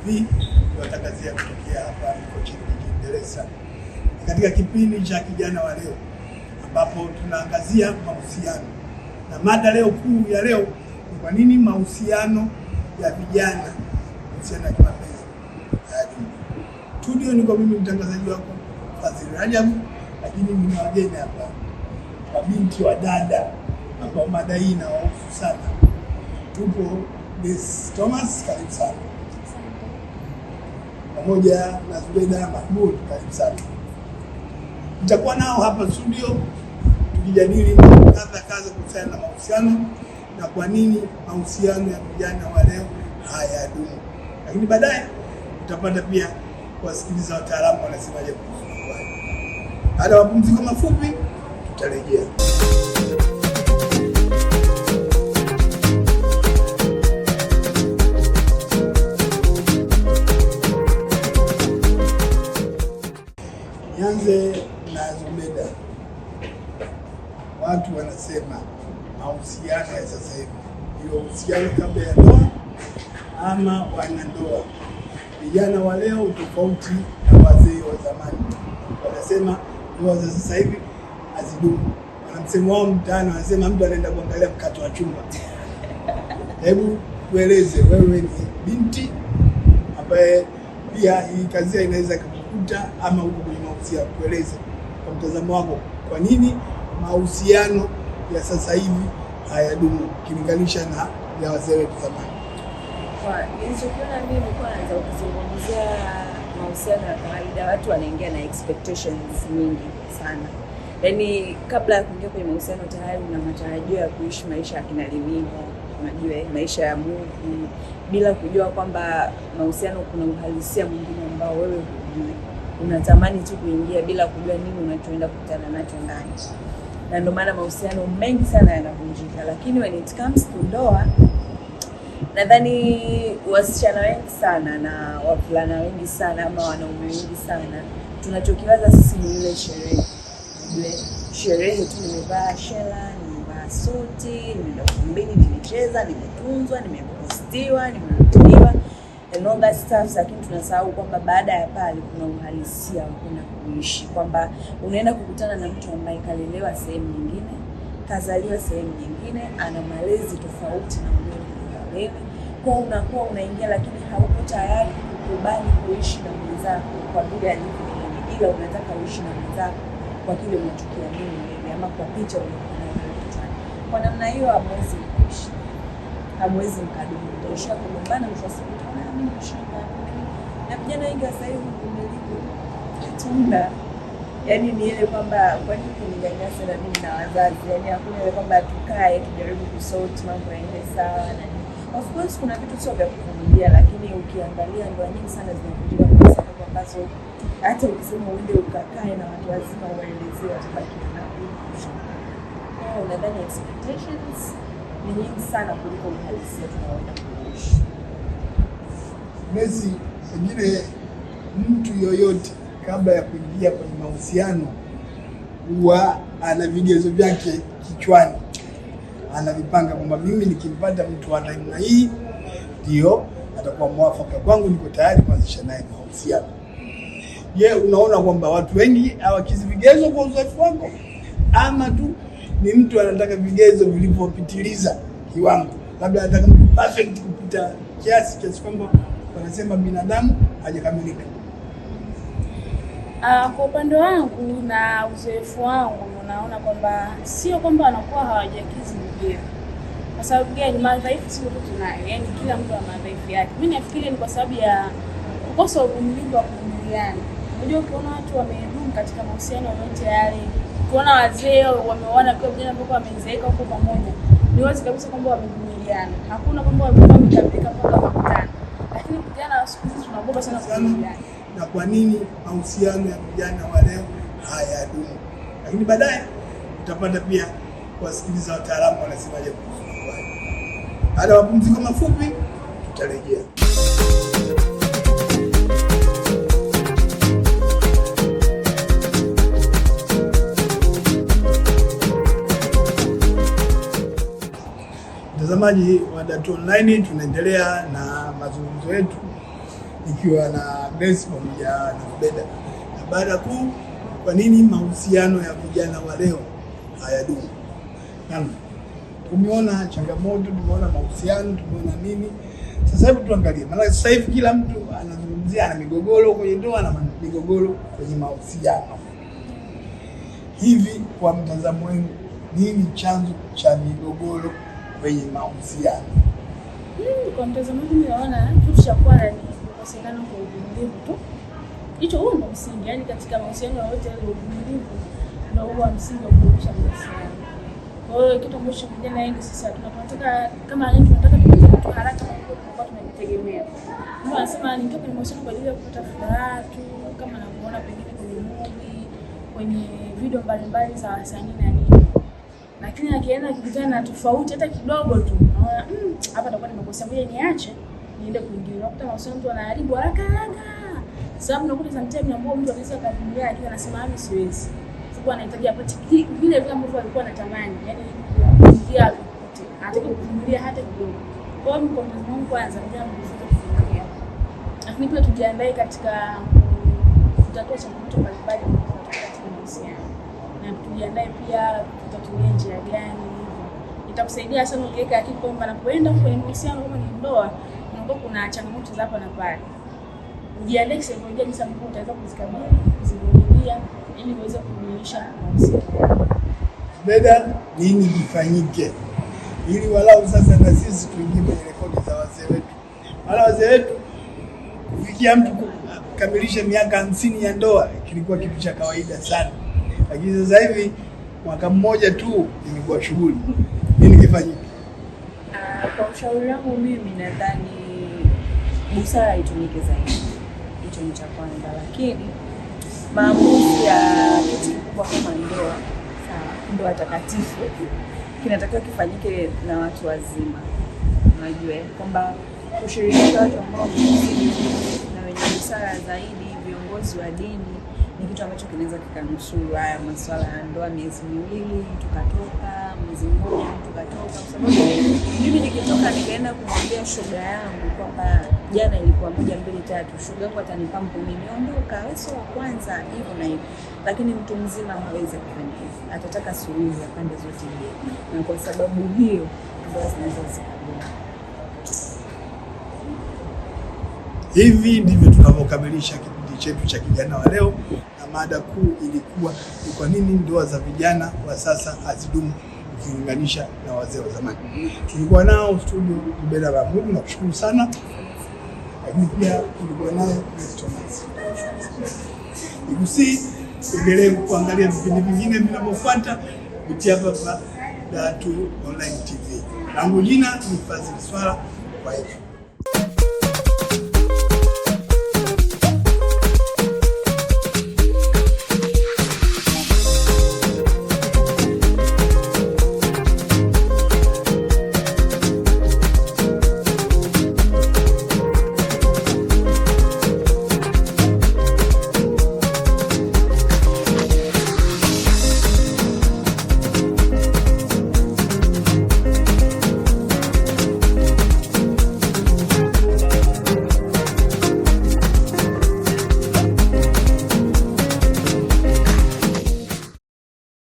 TV tunatangazia kutokea hapa Mikocheni Dar es Salaam. Katika kipindi cha kijana wa leo ambapo tunaangazia mahusiano. Na mada leo kuu ya leo ni kwa nini mahusiano ya vijana, mahusiano ya kimapenzi hayadumu. Studio niko mimi mtangazaji wako Fadhili Rajab, lakini nina wageni hapa, mabinti wa dada ambao mada hii inawahusu sana. Tupo Miss Thomas, karibu sana. Pamoja na Zubeda Mahmud, karibu sana. Nitakuwa nao hapa studio tukijadili kadha kuhusiana na mahusiano na kwa nini mahusiano ya vijana wa leo hayadumu. Lakini baadaye utapata pia kuwasikiliza wataalamu wanasemaje kuhusu mambo haya. Baada ya mapumziko mafupi tutarejea. Nianze na Zubeda. Watu wanasema mahusiano ya sasa hivi ndio uhusiano kabla ya ndoa ama wanandoa. Vijana wa leo tofauti na wazee wa zamani. Wanasema ndoa za sasa hivi hazidumu. Wanamsemo wao mtaani, wanasema mtu anaenda kuangalia mkato wa chumba. Hebu tueleze, wewe ni binti ambaye pia hii kazi inaweza kukukuta ama uko kwenye mahusiano. Tueleze kwa mtazamo wako, kwa nini mahusiano ya sasa hivi hayadumu ukilinganisha na ya wazee wetu zamani? Nilichokiona mimi nilikuwa naanza kuzungumzia mahusiano ya kawaida. Watu wanaingia na expectations nyingi sana. Yaani kabla ya kuingia kwenye mahusiano tayari una matarajio ya kuishi maisha ya kinalimiho, unajua maisha ya Mungu, bila kujua kwamba mahusiano kuna uhalisia mwingine ambao wewe hujui. Unatamani tu kuingia bila kujua nini unachoenda kukutana nacho ndani. Na ndio maana mahusiano mengi sana yanavunjika. Lakini when it comes to ndoa, nadhani wasichana wengi sana na wavulana wengi sana ama wanaume wengi sana tunachokiwaza sisi ni ile sherehe. Ile sherehe tu, nimevaa shela, nimevaa suti, nimeenda kumbini, nimecheza, nimetunzwa, nimepostiwa, nimerutiwa and all that stuff. Lakini tunasahau kwamba baada ya pale kuna uhalisia wa kwenda kuishi, kwamba unaenda kukutana na mtu ambaye kalelewa sehemu nyingine, kazaliwa sehemu nyingine, ana malezi tofauti na wewe. Kwa unakuwa unaingia lakini hauko tayari kukubali kuishi na mwenzako kwa vile alivyo, ila unataka uishi na mwenzako kwa kile unachokiamini wewe ama kwa picha unayokuwa. Kwa namna hiyo hamwezi kuishi, hamwezi mkadumu, mtaishia kugombana, mfasi kutana mimi mshamba. Na vijana wengi sasa hivi kumelipo tunda, yaani ni ile kwamba kwa nini kuninyanyasa na mimi na wazazi, yaani hakuna ile kwamba tukae tujaribu kusort mambo yaende sawa. Na of course kuna vitu sio vya kuvumilia, lakini ukiangalia ndoa nyingi sana zinavunjika kwa sababu ambazo hata ukisema uende ukakae na watu wazima uwaelezee watabaki na kushinda. Kwa nadhani expectations ni nyingi sana kuliko uhalisia tunaoenda kuishi. Messi, pengine mtu yoyote kabla ya kuingia kwenye mahusiano huwa ana vigezo vyake kichwani, anavipanga kwamba mimi nikimpata mtu wa namna hii ndio atakuwa mwafaka kwangu, niko tayari kuanzisha naye mahusiano. Je, unaona kwamba watu wengi hawakizi vigezo kwa uzoefu wako, ama tu ni mtu anataka vigezo vilivyopitiliza kiwango, labda anataka mtu perfect kupita kiasi kwamba wanasema binadamu hajakamilika? Kwa upande wangu na uzoefu wangu naona kwamba sio kwamba wanakuwa hawajakizi vigezo. Kwa sababu gani? Madhaifu sio tu tunayo, yaani kila mtu ana madhaifu yake. Mimi nafikiri ni kwa sababu ya kukosa uvumilivu wa kuvumiliana. Unajua ukiona watu wamedumu katika mahusiano yote yale, ukiona wazee wameoana kwa vijana ambao wamezeeka huko pamoja, ni wazi kabisa kwamba wamevumiliana. Hakuna kwamba wamekamilika mpaka wakutana. Lakini vijana wa siku hizi tunaogopa sana kuvumiliana. Na kwa nini mahusiano ya vijana wa leo hayadumu? Lakini baadaye utapata pia kuwasikiliza wataalamu wanasemaje kuhusu mambo haya. Baada ya mapumziko mafupi tutarejea. Mtazamaji wa Datu Online, tunaendelea na mazungumzo yetu nikiwa na Grace pamoja na Zubeda. Na baada kuu, kwa nini mahusiano ya vijana wa leo hayadumu? Tumeona changamoto, tumeona mahusiano, tumeona nini. Sasa hivi tuangalie, maana sasa hivi kila mtu anazungumzia ana migogoro kwenye ndoa na migogoro kwenye mahusiano. Hivi kwa mtazamo wenu, nini chanzo cha migogoro kwenye mahusiano? Kwa mtazamo wangu mimi naona kitu cha kwanza ni kukosekana kwa uvumilivu tu. Hicho huo ndio msingi, yani katika mahusiano yote ile uvumilivu ndio huwa msingi wa kudumisha mahusiano. Kwa hiyo kitu ambacho vijana wengi sasa tunataka kama nini, tunataka tupate kitu haraka na kwa tunajitegemea. Mtu anasema nitoke ni mahusiano kwa ajili ya kupata furaha tu, kama namuona pengine kwenye movie, kwenye video mbalimbali za wasanii na nini. Lakini akienda akikutana na tofauti hata kidogo tu, naona hapa atakuwa nimekosa, ngoja niache niende kwingine. Unakuta mahusiano mtu anaharibu haraka. Sababu unakuta sometimes ambao mtu anaweza kuvumilia akiwa anasema mimi siwezi. Sababu anahitaji apate vile ambavyo alikuwa anatamani. Yaani kuingia apate. Anataka kuvumilia hata kidogo. Kwa hiyo kwa mtazamo wangu kwanza vijana mjifunze kuvumilia. Lakini pia tujiandae katika kutatua changamoto mbalimbali katika mahusiano. Na tujiandae pia tutatumia njia gani hivyo. Itakusaidia sana ukiweka akili kwamba unapoenda kwenye mahusiano kama ni ndoa, unakuwa kuna changamoto za hapa na pale. Ujiandae kisaikolojia jinsi ambavyo utaweza kuzikabili, kuzivumilia ili uweze kudumisha mahusiano. Dada, nini kifanyike ili walau sasa na sisi tuingie kwenye rekodi za wazee wetu? Wala wazee wetu kufikia mtu kukamilisha miaka 50 ya ndoa kilikuwa kitu cha kawaida sana. Lakini sasa hivi mwaka mmoja tu imekuwa shughuli. Nini kifanyike? Kwa ushauri wangu mimi nadhani busara itumike zaidi. Hicho ni cha kwanza, lakini maamuzi ya kitu kikubwa kama ndoa, sawa, ndoa takatifu, kinatakiwa kifanyike na watu wazima. Unajua kwamba kushirikisha watu ambao na wenye busara zaidi, viongozi wa dini, ni kitu ambacho kinaweza kikanusuru haya masuala ya ndoa miezi miwili tukatoka, mwezi mmoja tukatoka. Kwa sababu mimi nikitoka nikaenda kumwambia shoga yangu kwamba jana ilikuwa 1 2 3, shoga yangu atanipampa mimi niondoka, wewe sio wa kwanza hivyo na hivyo. Lakini mtu mzima hawezi kufanya hivyo. Atataka suluhu ya pande zote mbili. Na kwa sababu hiyo ndoa zinaweza zikadumu. Hivi ndivyo tunavyokamilisha kipindi chetu cha kijana wa leo, na mada kuu ilikuwa ni kwa nini ndoa za vijana wa sasa hazidumu ukilinganisha na wazee wa zamani. Tulikuwa nao studio Zubeda Mahmud, nakushukuru sana. Lakini pia tulikuwa naye Thomas. Nikusi endelee kuangalia vipindi vingine vinavyofuata kupitia hapa Dar2 Online TV. Langu jina ni Fazil Swala. Kwa hivyo